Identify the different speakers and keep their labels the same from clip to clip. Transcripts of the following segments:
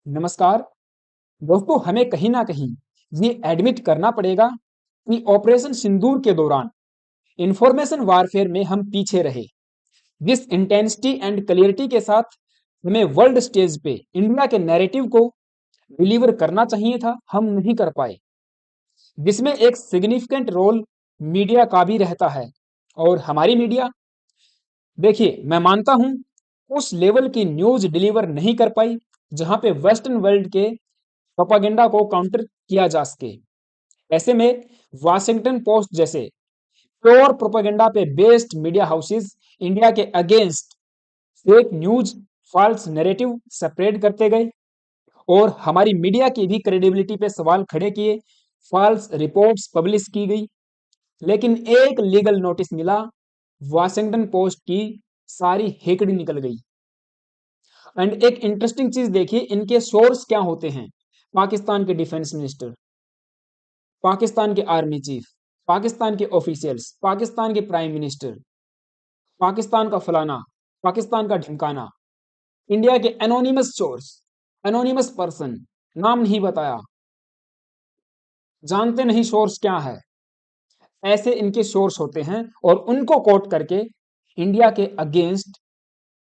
Speaker 1: नमस्कार दोस्तों, हमें कहीं ना कहीं ये एडमिट करना पड़ेगा कि ऑपरेशन सिंदूर के दौरान इंफॉर्मेशन वारफेयर में हम पीछे रहे। जिस इंटेंसिटी एंड क्लियरिटी के साथ हमें वर्ल्ड स्टेज पे इंडिया के नैरेटिव को डिलीवर करना चाहिए था, हम नहीं कर पाए। जिसमें एक सिग्निफिकेंट रोल मीडिया का भी रहता है। और हमारी मीडिया, देखिए, मैं मानता हूं उस लेवल की न्यूज डिलीवर नहीं कर पाई जहां पे वेस्टर्न वर्ल्ड के प्रोपागेंडा को काउंटर किया जा सके। ऐसे में वाशिंगटन पोस्ट जैसे प्योर प्रोपागेंडा पे बेस्ड मीडिया हाउसेस इंडिया के against fake news, false narrative spread करते गए और हमारी मीडिया की भी क्रेडिबिलिटी पे सवाल खड़े किए। फॉल्स रिपोर्ट्स पब्लिश की गई, लेकिन एक लीगल नोटिस मिला, वाशिंगटन पोस्ट की सारी हेकड़ी निकल गई। एंड एक इंटरेस्टिंग चीज देखिए, इनके सोर्स क्या होते हैं। पाकिस्तान के डिफेंस मिनिस्टर, पाकिस्तान के आर्मी चीफ, पाकिस्तान के ऑफिशियल्स, पाकिस्तान के प्राइम मिनिस्टर, पाकिस्तान का फलाना, पाकिस्तान का ढिमकाना, इंडिया के एनोनिमस सोर्स, एनोनिमस पर्सन, नाम नहीं बताया, जानते नहीं सोर्स क्या है। ऐसे इनके सोर्स होते हैं और उनको कोट करके इंडिया के अगेंस्ट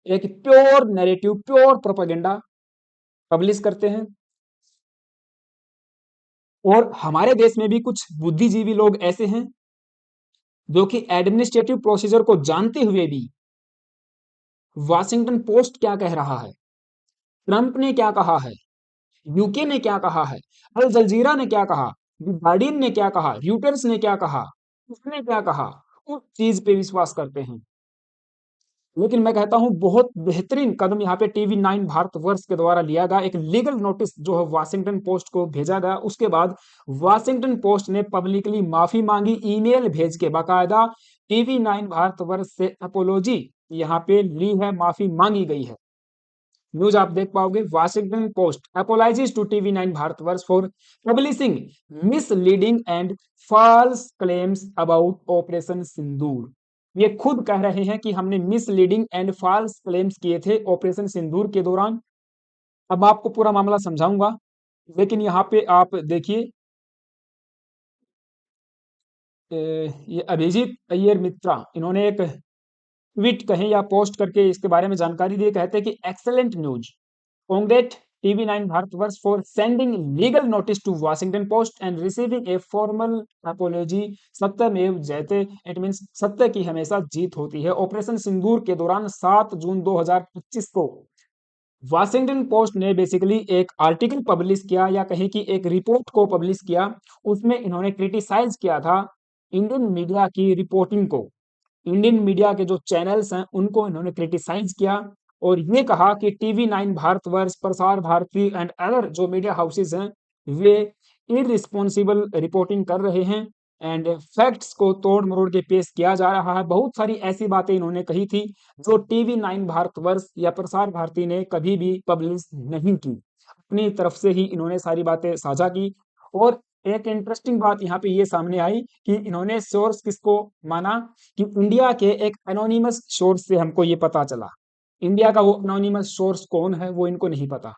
Speaker 1: एक pure narrative, pure propaganda publish करते हैं। और हमारे देश में भी कुछ बुद्धिजीवी लोग ऐसे हैं जो कि एडमिनिस्ट्रेटिव प्रोसीजर को जानते हुए भी वाशिंगटन पोस्ट क्या कह रहा है, ट्रंप ने क्या कहा है, यूके ने क्या कहा है, अल जजीरा ने क्या कहा, गार्डियन ने क्या कहा, र्यूटर्स ने क्या कहा, उसने क्या कहा, उस चीज पे विश्वास करते हैं। लेकिन मैं कहता हूं बहुत बेहतरीन कदम यहाँ पे टीवी 9 भारतवर्ष के द्वारा लिया गया। एक लीगल नोटिस जो है वाशिंगटन पोस्ट को भेजा गया, उसके बाद वाशिंगटन पोस्ट ने पब्लिकली माफी मांगी, ईमेल भेज के बाकायदा टीवी 9 भारतवर्ष से अपोलॉजी यहाँ पे ली है, माफी मांगी गई है। न्यूज आप देख पाओगे, Washington Post apologises to TV 9 Bharatvarsh for publishing misleading and false claims about Operation Sindoor. ये खुद कह रहे हैं कि हमने मिसलीडिंग एंड फॉल्स क्लेम्स किए थे ऑपरेशन सिंदूर के दौरान। अब आपको पूरा मामला समझाऊंगा, लेकिन यहाँ पे आप देखिए, ये अभिजीत अय्यर मित्रा, इन्होंने एक ट्वीट कहें या पोस्ट करके इसके बारे में जानकारी दी। कहते हैं कि excellent news, congrats TV 9 Bharatvarsh for sending legal notice to Washington Post and receiving a formal apology. सत्यमेव जयते, इट मींस सत्य की हमेशा जीत होती है। ऑपरेशन सिंदूर के दौरान 7 जून 2025 को वाशिंगटन पोस्ट ने बेसिकली एक आर्टिकल पब्लिश किया, या कहें कि एक रिपोर्ट को पब्लिश किया। उसमें इन्होंने क्रिटिसाइज किया था इंडियन मीडिया की रिपोर्टिंग को, इंडियन मीडिया के जो चैनल्स हैं उनको इन्होंने क्रिटिसाइज किया और ये कहा कि TV 9 Bharatvarsh, Prasar Bharati and other जो मीडिया हाउसेस हैं वे इररिस्पॉन्सिबल रिपोर्टिंग कर रहे हैं एंड फैक्ट्स को तोड़ मरोड़ के पेश किया जा रहा है। बहुत सारी ऐसी बातें इन्होंने कही थी जो टीवी 9 भारतवर्ष या प्रसार भारती ने कभी भी पब्लिश नहीं की। अपनी तरफ से ही इन्होंने सारी बातें साझा की। और एक इंटरेस्टिंग बात यहाँ पे ये सामने आई कि इन्होंने सोर्स किसको माना, कि इंडिया के एक एनोनिमस सोर्स से हमको ये पता चला। इंडिया का वो एनोनिमस सोर्स कौन है वो इनको नहीं पता,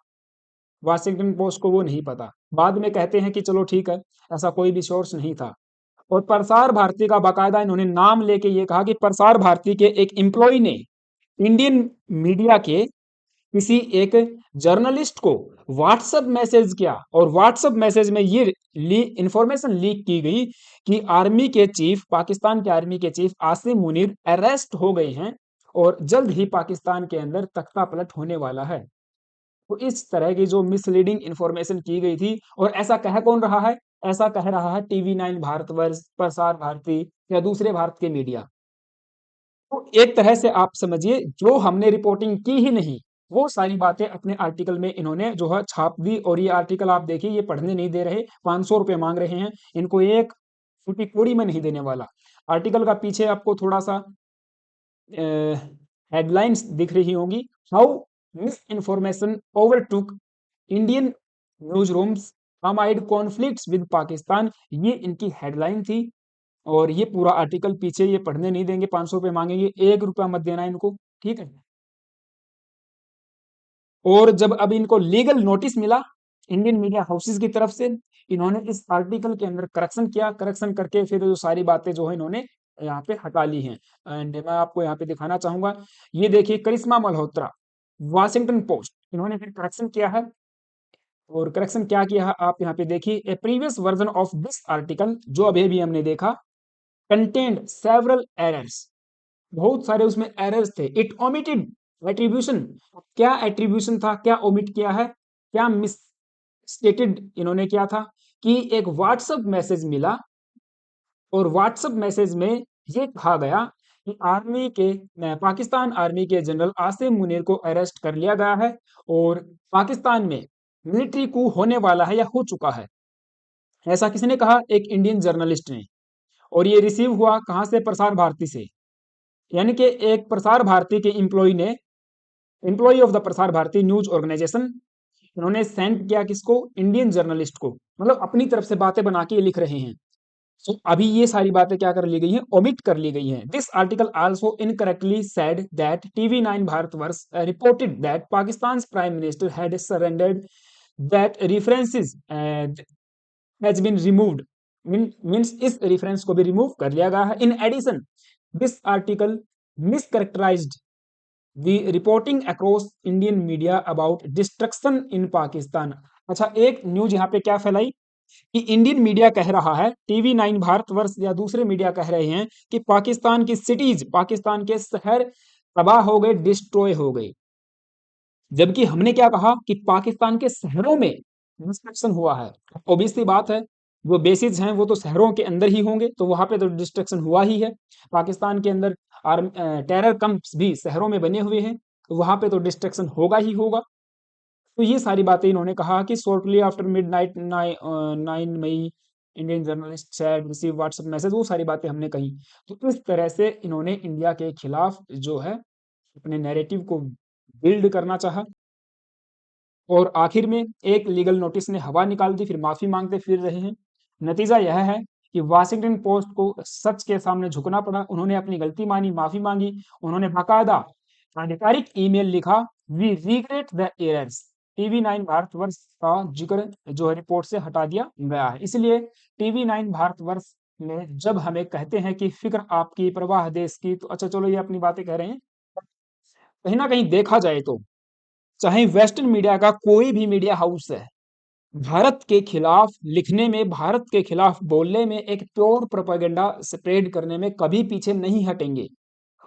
Speaker 1: वाशिंगटन पोस्ट को वो नहीं पता। बाद में कहते हैं कि चलो ठीक है, ऐसा कोई भी सोर्स नहीं था। और प्रसार भारती का बाकायदा इन्होंने नाम लेके ये कहा कि प्रसार भारती के एक एम्प्लॉय ने इंडियन मीडिया के किसी एक जर्नलिस्ट को व्हाट्सएप मैसेज किया और व्हाट्सएप मैसेज में ये इंफॉर्मेशन लीक की गई कि आर्मी के चीफ, पाकिस्तान के आर्मी के चीफ आसिम मुनीर अरेस्ट हो गए हैं और जल्द ही पाकिस्तान के अंदर तख्ता पलट होने वाला है। तो इस तरह की जो मिसलीडिंग इंफॉर्मेशन की गई थी, और ऐसा कह कौन रहा है, ऐसा कह रहा है टीवी 9 भारतवर्ष, प्रसार भारती या दूसरे भारत के मीडिया। तो एक तरह से आप समझिए, जो हमने रिपोर्टिंग की ही नहीं वो सारी बातें अपने आर्टिकल में इन्होंने जो है छाप दी। और ये आर्टिकल आप देखिए, ये पढ़ने नहीं दे रहे, 500 रुपये मांग रहे हैं, इनको एक फूटी कोड़ी में नहीं देने वाला। आर्टिकल का पीछे आपको थोड़ा सा हेडलाइंस दिख रही होंगी, how miss information overtook Indian news rooms amide conflicts with Pakistan, ये इनकी हेडलाइन थी। और ये पूरा आर्टिकल पीछे ये पढ़ने नहीं देंगे, 500 रुपये मांगेंगे, 1 रुपया मत देना इनको, ठीक है। और जब अब इनको लीगल नोटिस मिला इंडियन मीडिया हाउसेस की तरफ से, इन्होंने इस आर्टिकल के अंदर करेक्शन किया, करेक्शन करके फिर जो सारी बातें जो है इन्होंने यहाँ पे हटा ली हैं। एंड मैं आपको यहाँ पे दिखाना चाहूंगा, ये देखिए करिश्मा मल्होत्रा, वाशिंगटन पोस्ट, इन्होंने फिर करेक्शन किया है। और करेक्शन क्या किया है आप यहाँ पे देखिए, a previous version of this article, जो अभी भी हमने देखा, कंटेन्ड सेवरल एरर्स, बहुत सारे उसमें एरर्स थे। इट ओमिटेड एट्रीब्यूशन, क्या एट्रीब्यूशन था, क्या ओमिट किया है, क्या मिस स्टेटेड इन्होंने किया था कि एक व्हाट्सएप मैसेज मिला और व्हाट्सएप मैसेज में ये कहा गया कि पाकिस्तान आर्मी के जनरल आसिम मुनीर को अरेस्ट कर लिया गया है और पाकिस्तान में मिलिट्री कू होने वाला है या हो चुका है। ऐसा किसने कहा? एक इंडियन जर्नलिस्ट ने। और ये रिसीव हुआ कहां से? प्रसार भारती से। यानी कि एक प्रसार भारती के employ of the Prasar Bharati news organisation, इन्होंने सेंड किया किसको? इंडियन जर्नलिस्ट को। मतलब अपनी तरफ से बातें बना के ये लिख रहे हैं। तो अभी ये सारी बातें क्या कर ली गई हैं? ओमिट कर ली गई हैं। This article also incorrectly said that TV nine Bharatvarsh reported that Pakistan prime minister had surrendered, that references has been removed, means इस रेफरेंस को भी रिमूव कर लिया गया है। In addition this article mischaracterized the reporting across Indian media about destruction in Pakistan. अच्छा, एक news यहाँ पे क्या फैलाई कि इंडियन मीडिया कह रहा है, टीवी9 भारतवर्ष या दूसरे मीडिया कह रहे हैं कि पाकिस्तान की सिटीज, पाकिस्तान के शहर तबाह हो गए, डिस्ट्रॉय हो गए। जबकि हमने क्या कहा कि पाकिस्तान के शहरों में डिस्ट्रक्शन हुआ है। ऑब्वियस सी बात है, जो बेसिस हैं वो तो शहरों के अंदर ही होंगे, तो वहां पे तो डिस्ट्रक्शन हुआ ही है। पाकिस्तान के अंदर टेरर कैंप्स भी शहरों में बने हुए हैं, तो वहां पे तो डिस्ट्रक्शन होगा ही होगा। तो ये सारी बातें इन्होंने कहा कि shortly after midnight 9 May Indian journalist said receive WhatsApp message, वो सारी बातें हमने कही। तो इस तरह से इन्होंने इंडिया के खिलाफ जो है अपने नैरेटिव को बिल्ड करना चाहा और आखिर में एक लीगल नोटिस ने हवा निकाल दी, फिर माफी मांगते फिर रहे हैं। नतीजा यह है कि वाशिंगटन पोस्ट को सच के सामने झुकना पड़ा। उन्होंने अपनी गलती मानी, माफी मांगी। उन्होंने बाकायदा आधिकारिक ईमेल लिखा, we regret the errors. TV nine Bharatvarsh का जिक्र जो है रिपोर्ट से हटा दिया गया है। इसलिए टीवी9 भारतवर्ष में जब हमें कहते हैं कि फिक्र आपकी, परवाह देश की, तो अच्छा चलो ये अपनी बातें कह रहे हैं, कहीं ना कहीं देखा जाए तो चाहे वेस्टर्न मीडिया का कोई भी मीडिया हाउस है, भारत के खिलाफ लिखने में, भारत के खिलाफ बोलने में, एक प्योर प्रोपेगेंडा स्प्रेड करने में कभी पीछे नहीं हटेंगे।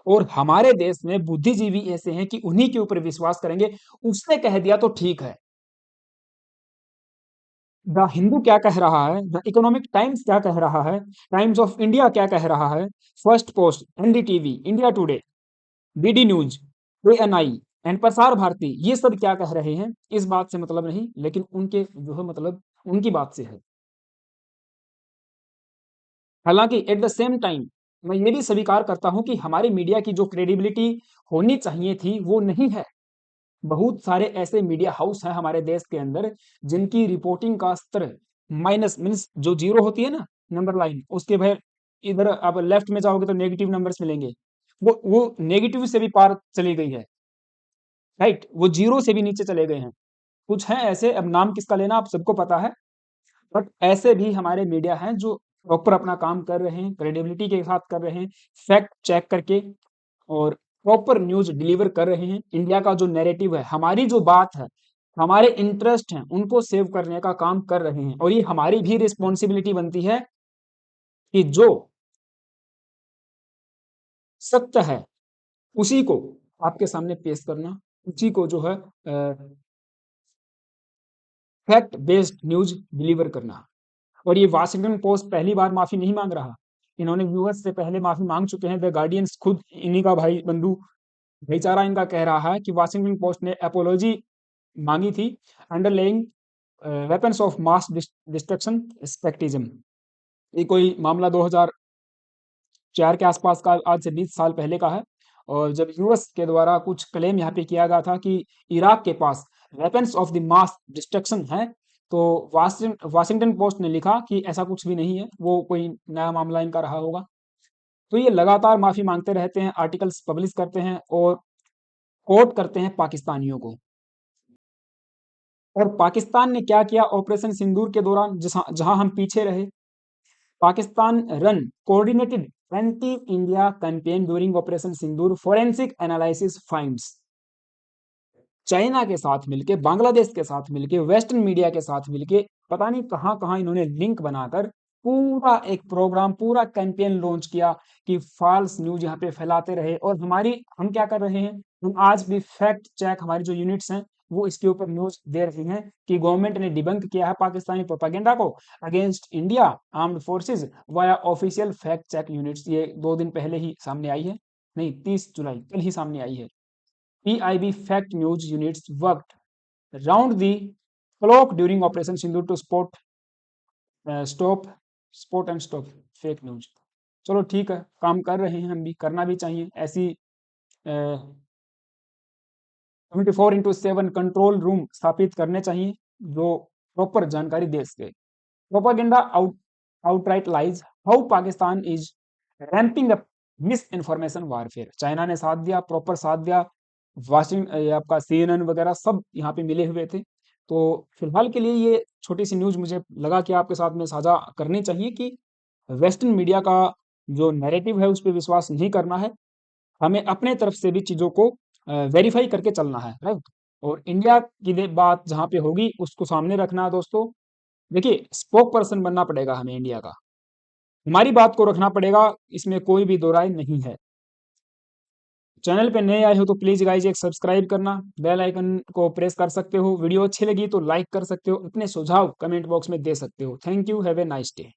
Speaker 1: और हमारे देश में बुद्धिजीवी ऐसे हैं कि उन्हीं के ऊपर विश्वास करेंगे। उसने कह दिया तो ठीक है। द हिंदू क्या कह रहा है, द इकोनॉमिक टाइम्स क्या कह रहा है, टाइम्स ऑफ इंडिया क्या कह रहा है, first post, NDTV, India today, DD news, ANI and Prasar Bharati, ये सब क्या कह रहे हैं, इस बात से मतलब नहीं, लेकिन उनके जो है मतलब उनकी बात से है। हालांकि एट द सेम टाइम मैं ये भी स्वीकार करता हूं कि हमारी मीडिया की जो क्रेडिबिलिटी होनी चाहिए थी वो नहीं है। बहुत सारे ऐसे मीडिया हाउस हैं हमारे देश के अंदर जिनकी रिपोर्टिंग का स्तर माइनस, मीन्स जो जीरो होती है ना, नंबर लाइन, उसके भाई इधर आप लेफ्ट में जाओगे तो नेगेटिव नंबर्स मिलेंगे। वो नेगेटिव से भी पार चली गई है, राइट, वो जीरो से भी नीचे चले गए हैं। कुछ हैं ऐसे, अब नाम किसका लेना आप सबको पता है, बट ऐसे भी हमारे मीडिया हैं जो प्रॉपर अपना काम कर रहे हैं, क्रेडिबिलिटी के साथ कर रहे हैं, फैक्ट चेक करके और प्रॉपर न्यूज डिलीवर कर रहे हैं। इंडिया का जो नैरेटिव है, हमारी जो बात है, हमारे इंटरेस्ट हैं, उनको सेव करने का काम कर रहे हैं। और ये हमारी भी रिस्पॉन्सिबिलिटी बनती है कि जो सत्य है उसी को आपके सामने पेश करना, उसी को जो है फैक्ट बेस्ड न्यूज डिलीवर करना। और ये वाशिंगटन पोस्ट पहली बार माफी नहीं मांग रहा, इन्होंने यूएस से पहले माफी मांग चुके हैं। द गार्डियंस खुद इन्हीं का भाई बंधु भाईचारा इनका कह रहा है कि वाशिंगटन पोस्ट ने अपोलॉजी मांगी थी underlying weapons of mass destruction skepticism. ये कोई मामला 2004 के आसपास का, आज से 20 साल पहले का है। और जब यूएस के द्वारा कुछ क्लेम यहाँ पे किया गया था कि इराक के पास weapons of the mass destruction है, तो वाशिंगटन पोस्ट ने लिखा कि ऐसा कुछ भी नहीं है, वो कोई नया मामला इनका रहा होगा। तो ये लगातार माफी मांगते रहते हैं, आर्टिकल्स पब्लिश करते हैं और कोट करते हैं पाकिस्तानियों को। और पाकिस्तान ने क्या किया ऑपरेशन सिंदूर के दौरान, जहां हम पीछे रहे? Pakistan run coordinated anti India campaign during operation Sindoor, forensic analysis finds. China के साथ मिलके, बांग्लादेश के साथ मिलके, वेस्टर्न मीडिया के साथ मिलके, पता नहीं कहाँ कहाँ इन्होंने लिंक बनाकर पूरा एक प्रोग्राम, पूरा कैंपेन लॉन्च किया कि फॉल्स न्यूज यहाँ पे फैलाते रहे। और हम क्या कर रहे हैं, हम आज भी फैक्ट चेक, हमारी जो यूनिट्स हैं वो इसके ऊपर न्यूज दे रही हैं कि गवर्नमेंट ने डिबंक किया है पाकिस्तानी प्रोपेगेंडा को against India armed forces via official fact check units. ये 2 दिन पहले ही सामने आई है, नहीं 30 जुलाई कल ही सामने आई है। PIB fact news units worked round the clock during Operation Sindoor to spot and stop fake news। चलो ठीक है, काम कर रहे हैं, हम भी करना भी चाहिए। ऐसी 24/7 कंट्रोल रूम स्थापित करने चाहिए जो प्रॉपर जानकारी दे सके। Propaganda outright lies, how Pakistan is ramping up miss warfare. China ने साथ दिया, प्रॉपर साथ दिया, आपका CNN वगैरह सब यहाँ पे मिले हुए थे। तो फिलहाल के लिए ये छोटी सी न्यूज मुझे लगा कि आपके साथ में साझा करनी चाहिए कि वेस्टर्न मीडिया का जो नैरेटिव है उस पर विश्वास नहीं करना है, हमें अपने तरफ से भी चीजों को वेरीफाई करके चलना है, राइट। और इंडिया की बात जहाँ पे होगी उसको सामने रखना है दोस्तों। देखिए, स्पोक पर्सन बनना पड़ेगा हमें इंडिया का, हमारी बात को रखना पड़ेगा, इसमें कोई भी दो राय नहीं है। चैनल पे नए आए हो तो प्लीज गाइज एक सब्सक्राइब करना, बेल आइकन को प्रेस कर सकते हो, वीडियो अच्छी लगी तो लाइक कर सकते हो, अपने सुझाव कमेंट बॉक्स में दे सकते हो। Thank you, have a nice day.